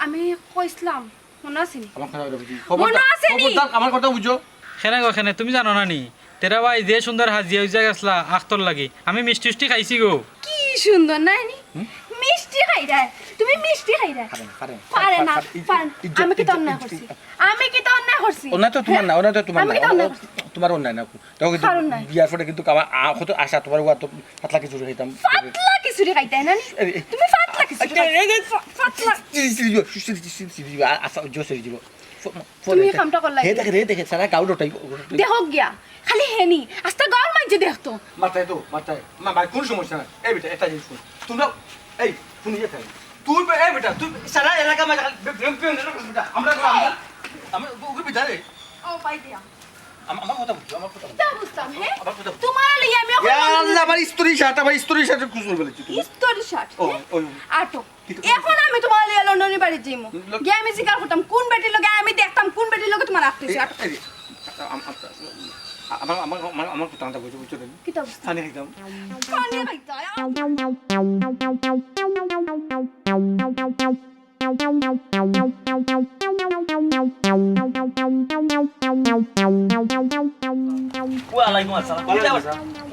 আমি কইছিলাম মনে আছে নি আমার কথা বুঝি মনে আছে নি? খবরদার আমার কথা বুঝো খেনে গো খেনে তুমি জানো না নি তেরা ভাই যে সুন্দর হাজিয়া হইয়া গেছলা আখতর লাগি আমি মিষ্টি মিষ্টি খাইছি গো কি সুন্দর নাই নি মিষ্টি খাই রে তুমি মিষ্টি খাই রে পারে না পারে আমি কি তো অন্যায় করছি ওনা তো তোমার না ওনা তো তোমার আমি না কি অন্যায় করছি? তোমার অন্যায় না দেখো কিন্তু কারণ নাই। বিয়ার পরে কিন্তু আমার কত আশা তোমার ওয়া তো পাতলা কিছু খাইতাম পাতলা খিচুড়ি খাইতে না নি? তুমি পাতলা খিচুড়ি পাতলা আচ্ছা জোসে দিব তুমি কামটা করলা হে দেখে সারা গাউড ওটাই দেখো গিয়া খালি হেনি আস্তা গাল মাইজে দেখতো মাথায় মা ভাই কোন সমস্যা নাই এই বেটা এটা জিনিস শুন তোমরা এই শুনি যেতে তুই এই বেটা তুই সারা এলাকা মা বেটা আমরা ওকে বিটা রে ও পাই দিয়া আমার কথা বুঝছো আমার কথা তা বুঝতাম হে আমার কথা তোমার লিয়ে আমি আল্লাহ আমার স্ত্রী শার্ট খুশি বলেছি তুই স্টোরি শার্ট ও ওই আটো এখন আমি তোমার লিয়ে লন্ডনে বাড়ি যাইমু গিয়ে আমি জিজ্ঞাসা করতাম কোন বেটির লগে আমি দেখতাম কোন বেটির লগে তোমার আসতেছে আমার কথা বুঝছো বুঝছো কি তো অবস্থা পানি খাইতাম পানি খাইতা ওয়ালাইকুম আসসালাম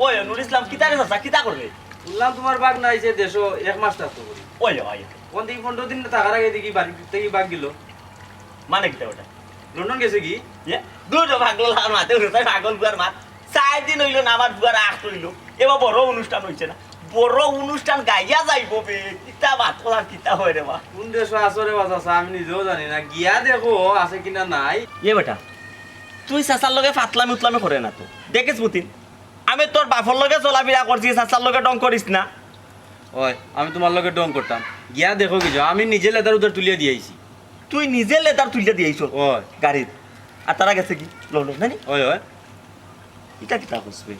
ওই নুর ইসলাম কিতা রে চাচা কিতা করবে শুনলাম তোমার বাঘ নাই যে দেশো এক মাস থাকতো বলি ওই ওই কোন দিন 15 দিন থাকার আগে দেখি বাড়ি থেকে বাঘ গেল মানে কিতা ওটা লন্ডন গেছে কি দুটো পাগল আর মাতে উঠে পাগল বুয়ার মাত 4 দিন হইল না আমার বুয়ার আখ হইল এবার বড় অনুষ্ঠান হইছে না বড় অনুষ্ঠান গাইয়া যাইব বে কিতা বাত কথা কিতা হয় রে বা কোন দেশো আসরে বাজাছে আমি নিজেও জানি না গিয়া দেখো আছে কিনা নাই এ বেটা তুই চাচার লগে ফাতলামি উতলামি করে না তো দেখিস পুতিন আমি তোর বাপর লগে চলাফেরা করছি চাচার লগে ডং করিস না ওই আমি তোমার লগে ডং করতাম গিয়া দেখো কি আমি নিজে লেদার উদার তুলিয়ে দিয়েছি তুই নিজে লেতার তুইলে দিয়েছ ওই গাড়ির আর তারা গেছে কি লন্ডন জানি ওই ওই এটা কিতা করছে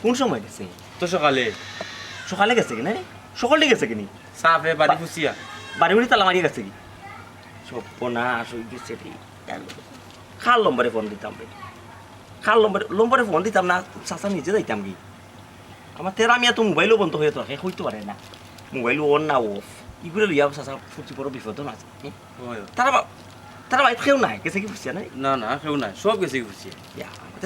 কোন সময় গেছে তো সকালে সকালে গেছে কি না সকালে গেছে কিনি সাফে বাড়ি ফুসিয়া বাড়ি বাড়ি তালা মারিয়ে গেছে কি সর্বনাশ হয়ে গেছে রে খাল নম্বরে ফোন দিতাম রে খাল নম্বরে ফোন দিতাম না চাচা নিজে যাইতাম কি আমার তেরা আমি এত মোবাইলও বন্ধ হয়ে তো হইতে পারে না মোবাইল অন না অফ ইগুলো লইয়া চাচা ফুটি বড় বিপদ না ওই তারা বাড়িতে কেউ নাই গেছে কি বুঝছে না না না কেউ নাই সব গেছে কি ফুসিয়া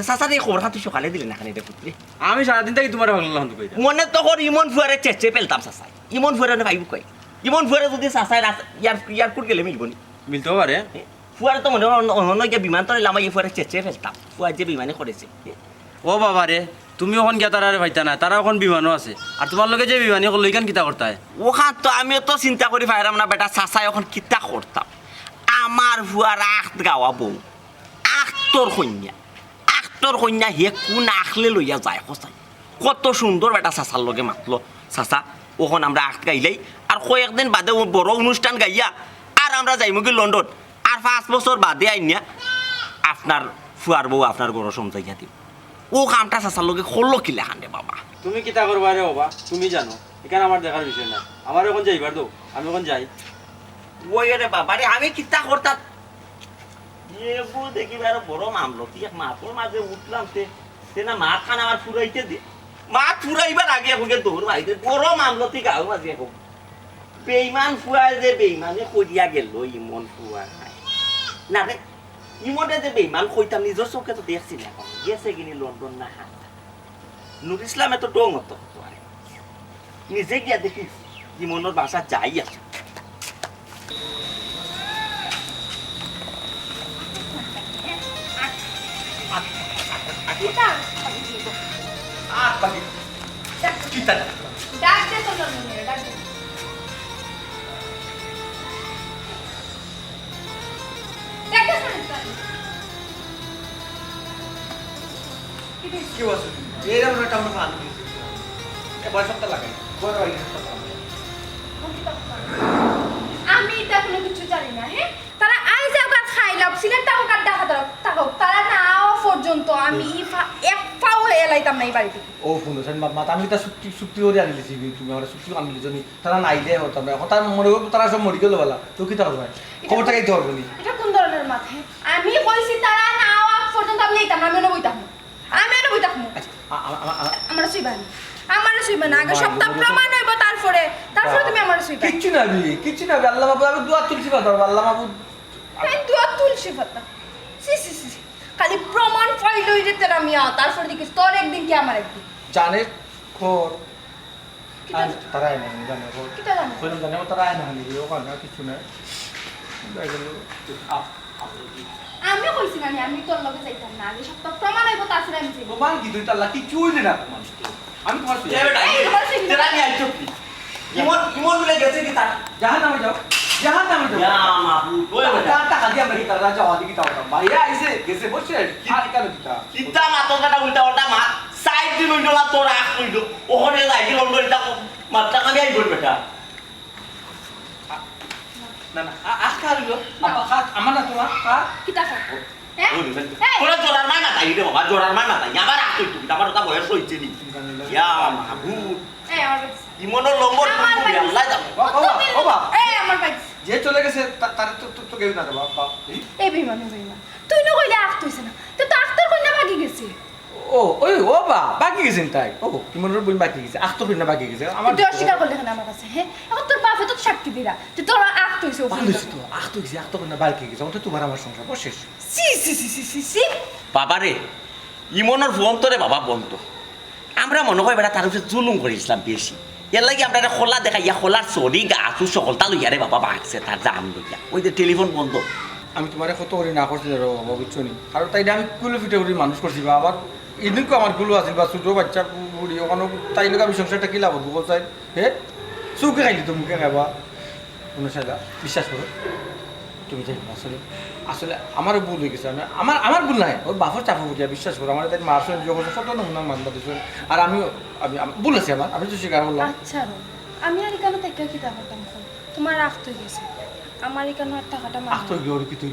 চাচার এই খবর তুই সকালে দিলে না খানি রে পুত্রে আমি সারাদিন থেকে তোমার ভাগলাম তো কইতা মনে তো কর ইমন ফুয়ারে চেঁচে পেলতাম চাচাই ইমন ফুয়ারে ভাইব কই ইমন ফুয়ারে যদি চাচাই এয়ারপোর্ট গেলে মিলব নি মিলতেও পারে ফুয়ারে তো মনে অন্য গিয়ে বিমান তলে আমার এই ফুয়ারে চেঁচে ফেলতাম ফুয়ার যে বিমানে করেছে ও বাবা রে তুমি ওখান গিয়া তারা ভাইতা না তারা ওখান বিমানও আছে আর তোমার লগে যে বিমানী করলো এখান কিতা করতে হয় ওখান তো আমিও তো চিন্তা করি পাইরাম না বেটা চাচাই ওখান কিতা করতাম আমার ফুয়ার আখ গাওয়া বউ আখতর কন্যা হে কোন আখলে লইয়া যায় সঁচাই কত সুন্দর বেটা চাচার লগে মাতলো চাচা ওখান আমরা আখ গাইলেই আর কয়েকদিন বাদে বড় অনুষ্ঠান গাইয়া আর আমরা যাইমু কি লন্ডন আর 5 বছর বাদে আইনিয়া আপনার ফুয়ার বউ আপনার গড় সমঝাইয়া দিব ও কামটা চাচার লগে করলো কি লেখান রে বাবা তুমি কিতা করবা রে বাবা তুমি জানো এখানে আমার দেখার বিষয় না আমার এখন যাইবার দো আমি এখন যাই ওই রে বাবা রে আমি কিতা করতাম এগু দেখিবে আর বড় মামলো কি এক মাপর মাঝে উঠলাম সে না মা খান আমার ফুরাইতে দে মা ফুরাইবার আগে এখন দৌড় মাইতে বড় মামলো ঠিক আও মাঝে এখন বেইমান ফুয়ায় যে বেইমানে করিয়া গেল ইমন ফুয়া না রে ইমনে যে বেইমান কইতাম নিজের চোখে তো দেখছি না এখন গেছে কিনি লন্ডন না হাত নুর ইসলামে তো ডং হতো নিজে গিয়া দেখি ইমনের বাসা যাই আছে ডাক দে তো লন্ডনে ডাক দে ডাক দে কি বলছো এরকম একটা আমরা ভালো কয় সপ্তাহ লাগাই কয় রাখি সপ্তাহ আমি এটা কোনো কিছু জানি না হ্যাঁ তারা আই যাও কার খাইলাম সিলেট টাকা কার টাকা টাকা তারা না পর্যন্ত আমি এক পাও এলাইতাম না এই বাড়ি থেকে ও শুনছেন মাত আমি তা চুক্তি করে আনি দিছি তুমি আমার চুক্তি আনি দিছনি তারা নাই দে হতাম না হঠাৎ মরে গেল তারা সব মরি গেল বলা তো কি তার ভাই খবরটা গাইতে পারবো নি এটা কোন ধরনের মাথা আমি কইছি তারা না পর্যন্ত আমি এইতাম না আমি না বইতাম আমি না বইতাম আমার সুইবান আমার সুইবান আগে সপ্তাহ প্রমাণ হইব তারপরে তুমি আমার সুইবান কিচ্ছু না আল্লাহ বাবু আমি দোয়া তুলছি পাতা আল্লাহ বাবু আমি দোয়া তুলছি পাতা সি সি সি খালি প্রমাণ ফাইল হই যেতে আমি তারপর দিকে তোর একদিন কি আমার একদিন জানে খোর কি জানে? তারা আয় না জানে খোর কি তা জানো কইলাম জানে তারা আয় না হানি ওখানে কিছু না আমি কইছি না আমি তোর লগে যাইতাম না আগে সপ্তাহ প্রমাণ হইব তারপরে আমি যাইব প্রমাণ কি তুই তাল্লা কিছু হইলে না প্রমাণ আমি তোমার তেরা নি আইছো কি ইমন ইমন বলে গেছে কি তার জাহান নামে যাও ইয়া মাহবুব ওই বেটা টাকা দিয়ে আমরা কি তারা যাওয়া দিকে তাও ভাইয়া আইছে গেছে বসে আর কেন দিতা কিতা মাতটা উল্টা উল্টা মাত সাইড দিন উল্টা তোর আখ কইলো ওখানে যাই কি লন্ডন টা মাতটা কামি আই বল বেটা না না আখা হইলো আমার না তোমার কার কি তা হ্যাঁ তোরা জোরার মাই মাতাই রে বাবা জোরার মাই মাতাই আবার আখ কইতো আমার ওটা বয়স হইছে নি ইয়া মাহবুব আমার ইমনের নম্বর তুই আল্লাহ জানে বাবা আমার বাইক যে চলে গেছে তার তো কেউ না বাবা এই বেমান তুই না কইলে আখ তুইছে না তো আখতর কইনা ভাগি গেছে ও ওই ও বা বাকি গেছেন তাই ও ইমনের বই বাকি গেছে আখ তো না বাকি গেছে আমার তুই অস্বীকার করলে কেন আমার কাছে হ্যাঁ এখন তোর বাপে তো সাক্ষী দিরা যে তোর আখ তুইছে ভালো হয়েছে তো আখ তো গেছে আখ তো না বাকি গেছে ওটা তোমার আমার সংসার শেষ সি সি সি সি সি সি বাবারে ইমনের বন্তরে বাবা বন্ত আমরা মনে হয় বেটা তার উপরে জুলুম করেছিলাম বেশি এর লাগে আমরা খোলা দেখা ইয়া খোলার চরি গাছু সকলটা লইয়া রে বাবা বাঁকছে তার জাম লইয়া ওই যে টেলিফোন বন্ধ আমি তোমার কত করি না করছি রে বাবা বুঝছো নি আর তাই আমি কুলো ফিটে করি মানুষ করছি বা আবার এদিনকে আমার গুলো আছে বা ছোটো বাচ্চা বুড়ি ওখানে তাই লোক আমি সংসারটা কি লাভ বল চাই হে চৌকে খাইলি তো মুখে খাইবা কোনো সাইলা বিশ্বাস করো তুমি যাই আসলে আসলে আমারও ভুল হয়ে গেছে আমি আমার ভুল নাই ওর বাপর চাপা বুঝিয়া বিশ্বাস করো আমার তাই মার সঙ্গে যখন কত নমুনা মানবা দিয়েছেন আর আমিও আমি ভুল আছি আমি তো স্বীকার করলাম আচ্ছা আমি আর এখানে থেকে কি তা করতাম তোমার আখ তুই গেছে আমার এখানে আর টাকাটা আখ তো গিয়ে কি তুই